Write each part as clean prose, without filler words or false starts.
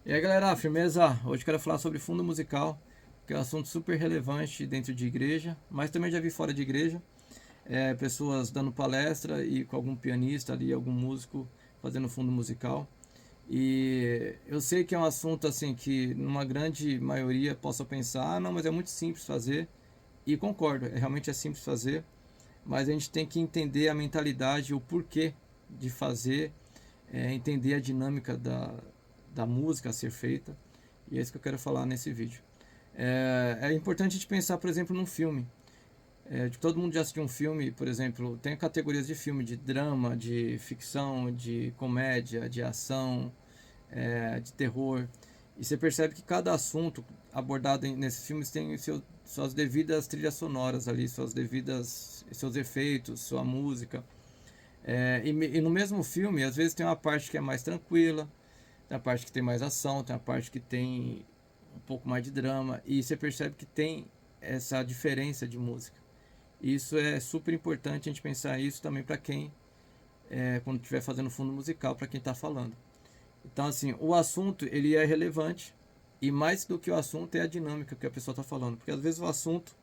E aí galera, firmeza? Hoje eu quero falar sobre fundo musical, que é um assunto super relevante dentro de igreja, mas também já vi fora de igreja, pessoas dando palestra e com algum pianista ali, algum músico fazendo fundo musical. E eu sei que é um assunto assim que numa grande maioria possa pensar, ah não, mas é muito simples fazer, e concordo, realmente é simples fazer, mas a gente tem que entender a mentalidade, o porquê de fazer, entender a dinâmica da música a ser feita. E é isso que eu quero falar nesse vídeo. É importante a gente pensar, por exemplo, num filme. Todo mundo já assistiu um filme, por exemplo, tem categorias de filme, de drama, de ficção, de comédia, de ação, de terror. E você percebe que cada assunto abordado nesses filmes tem suas devidas trilhas sonoras ali, seus efeitos, sua música. E no mesmo filme, às vezes tem uma parte que é mais tranquila, tem a parte que tem mais ação, tem a parte que tem um pouco mais de drama. E você percebe que tem essa diferença de música. E isso é super importante a gente pensar isso também para quem, quando estiver fazendo fundo musical, para quem está falando. Então, assim, o assunto ele é relevante e mais do que o assunto é a dinâmica que a pessoa está falando. Porque às vezes o assunto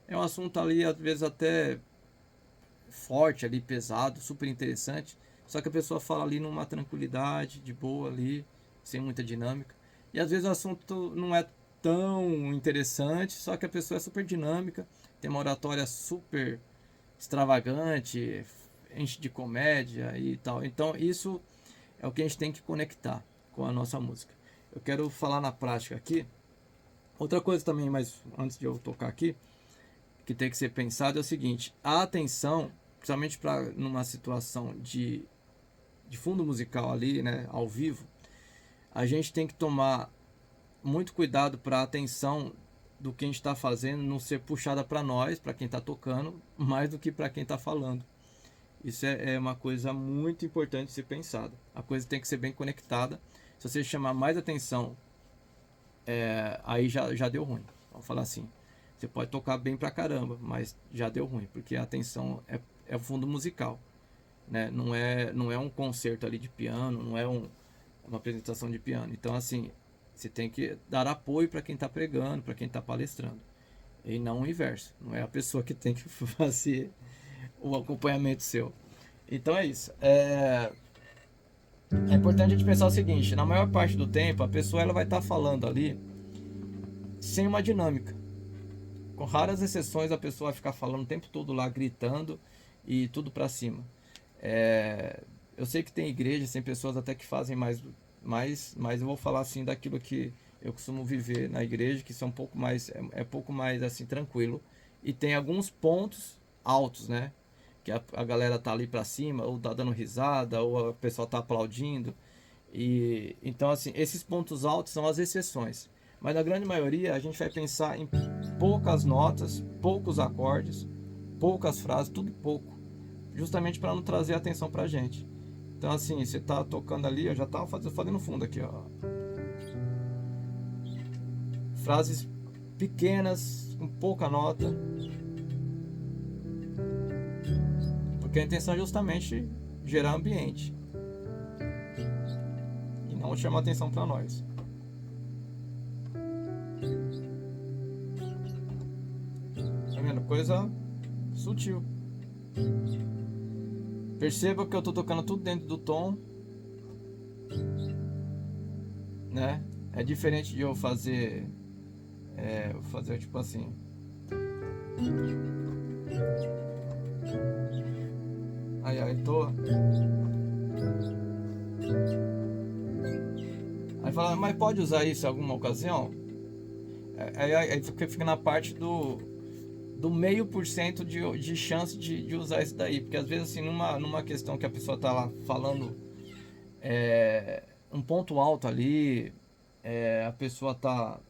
é um assunto ali, às vezes até forte ali, pesado, super interessante. Só que a pessoa fala ali numa tranquilidade, de boa ali, sem muita dinâmica. E às vezes o assunto não é tão interessante, só que a pessoa é super dinâmica, tem uma oratória super extravagante, enche de comédia e tal. Então isso é o que a gente tem que conectar com a nossa música. Eu quero falar na prática aqui. Outra coisa também, mas antes de eu tocar aqui, que tem que ser pensado é o seguinte: a atenção, principalmente para numa situação de fundo musical ali, né, ao vivo, a gente tem que tomar muito cuidado para a atenção do que a gente está fazendo não ser puxada para nós, para quem está tocando, mais do que para quem está falando. Isso é uma coisa muito importante de ser pensada. A coisa tem que ser bem conectada. Se você chamar mais atenção, aí já deu ruim. Vamos falar assim. Você pode tocar bem pra caramba, mas já deu ruim, porque a atenção é o fundo musical. Né? Não é um concerto ali de piano, não é uma apresentação de piano. Então, assim, você tem que dar apoio para quem está pregando, para quem está palestrando. E não o inverso. Não é a pessoa que tem que fazer o acompanhamento seu. Então é isso. É importante a gente pensar o seguinte: na maior parte do tempo, a pessoa ela vai estar falando ali sem uma dinâmica. Com raras exceções, a pessoa vai ficar falando o tempo todo lá, gritando e tudo para cima. Eu sei que tem igrejas, tem pessoas até que fazem mas eu vou falar assim daquilo que eu costumo viver na igreja, que são um pouco mais, pouco mais assim tranquilo. E tem alguns pontos altos, né? Que a galera tá ali para cima, ou tá dando risada, ou a pessoa tá aplaudindo. E então assim, esses pontos altos são as exceções. Mas na grande maioria a gente vai pensar em poucas notas, poucos acordes, poucas frases, tudo pouco, justamente para não trazer atenção pra gente. Então assim, você tá tocando ali, eu já tava fazendo fundo aqui, ó. Frases pequenas, com pouca nota, porque a intenção é justamente gerar ambiente e não chamar atenção para nós. Tá vendo? Coisa sutil. Perceba que eu tô tocando tudo dentro do tom, né? É diferente de eu fazer tipo assim. Aí tô. Aí fala, mas pode usar isso em alguma ocasião? Aí fica na parte do meio por cento de chance de usar isso daí. Porque às vezes assim, numa questão que a pessoa tá lá falando um ponto alto ali, a pessoa tá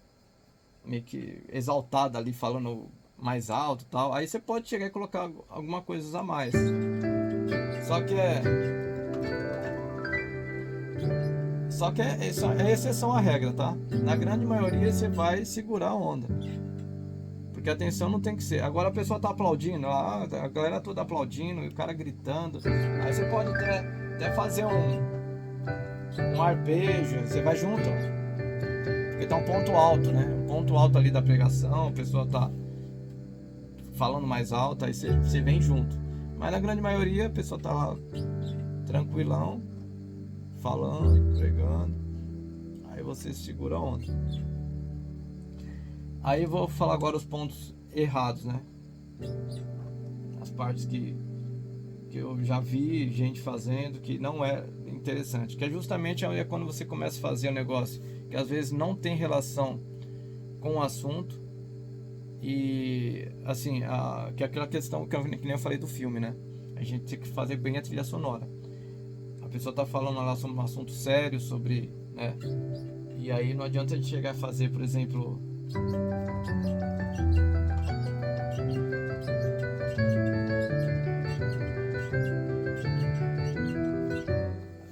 meio que exaltada ali falando mais alto e tal, aí você pode chegar e colocar alguma coisa a mais. Só que é exceção à regra, tá? Na grande maioria você vai segurar a onda. Porque a atenção não tem que ser. Agora a pessoa tá aplaudindo, a galera toda aplaudindo, e o cara gritando. Aí você pode até fazer um arpejo, você vai junto. Porque tá um ponto alto, né? Um ponto alto ali da pregação, a pessoa tá falando mais alto, aí você vem junto. Mas na grande maioria a pessoa tá lá tranquilão, falando, pregando, aí você segura a onda. Aí eu vou falar agora os pontos errados, né? As partes que eu já vi gente fazendo que não é interessante, que é justamente quando você começa a fazer um negócio que às vezes não tem relação com o assunto. E assim, que é aquela questão que nem eu falei do filme, né? A gente tem que fazer bem a trilha sonora. A pessoa tá falando lá sobre um assunto sério, sobre, né? E aí não adianta a gente chegar a fazer, por exemplo,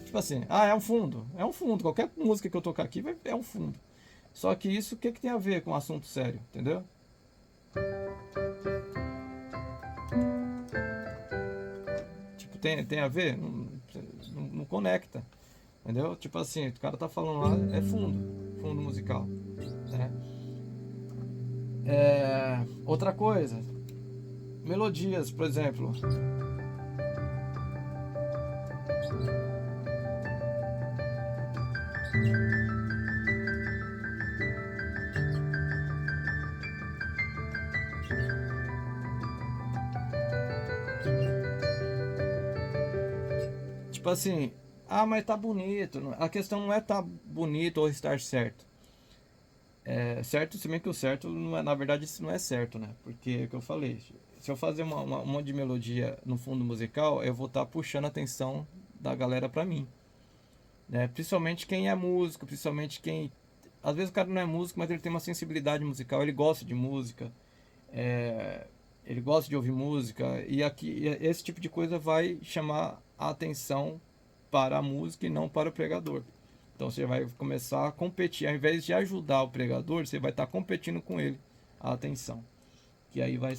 tipo assim, é um fundo, qualquer música que eu tocar aqui é um fundo. Só que isso, o que tem a ver com um assunto sério, entendeu? Tipo, tem a ver? Não conecta, entendeu? Tipo assim, o cara tá falando lá, é fundo musical, né? Outra coisa, melodias, por exemplo. Tipo assim, mas tá bonito. A questão não é tá bonito ou estar certo. É certo, se bem que o certo, não é, na verdade, isso não é certo, né? Porque é o que eu falei. Se eu fazer um monte de melodia no fundo musical, eu vou estar puxando a atenção da galera pra mim, né? Principalmente quem é músico, principalmente quem. Às vezes o cara não é músico, mas ele tem uma sensibilidade musical, ele gosta de música, é, ele gosta de ouvir música, e aqui esse tipo de coisa vai chamar a atenção para a música e não para o pregador. Então você vai começar a competir, ao invés de ajudar o pregador, você vai estar competindo com ele a atenção. Que aí vai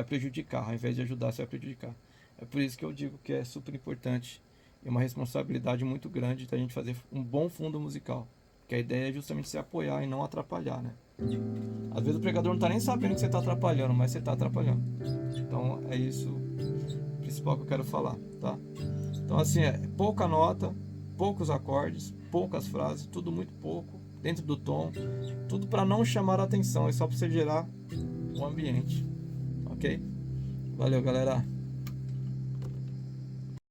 prejudicar, ao invés de ajudar, você vai prejudicar. É por isso que eu digo que é super importante e uma responsabilidade muito grande da gente fazer um bom fundo musical. Que a ideia é justamente se apoiar e não atrapalhar, né? Às vezes o pregador não está nem sabendo que você está atrapalhando, mas você está atrapalhando. Então é isso o principal que eu quero falar, tá? Então assim, pouca nota, poucos acordes, poucas frases, tudo muito pouco, dentro do tom, tudo para não chamar a atenção, é só para você gerar o ambiente, ok? Valeu, galera!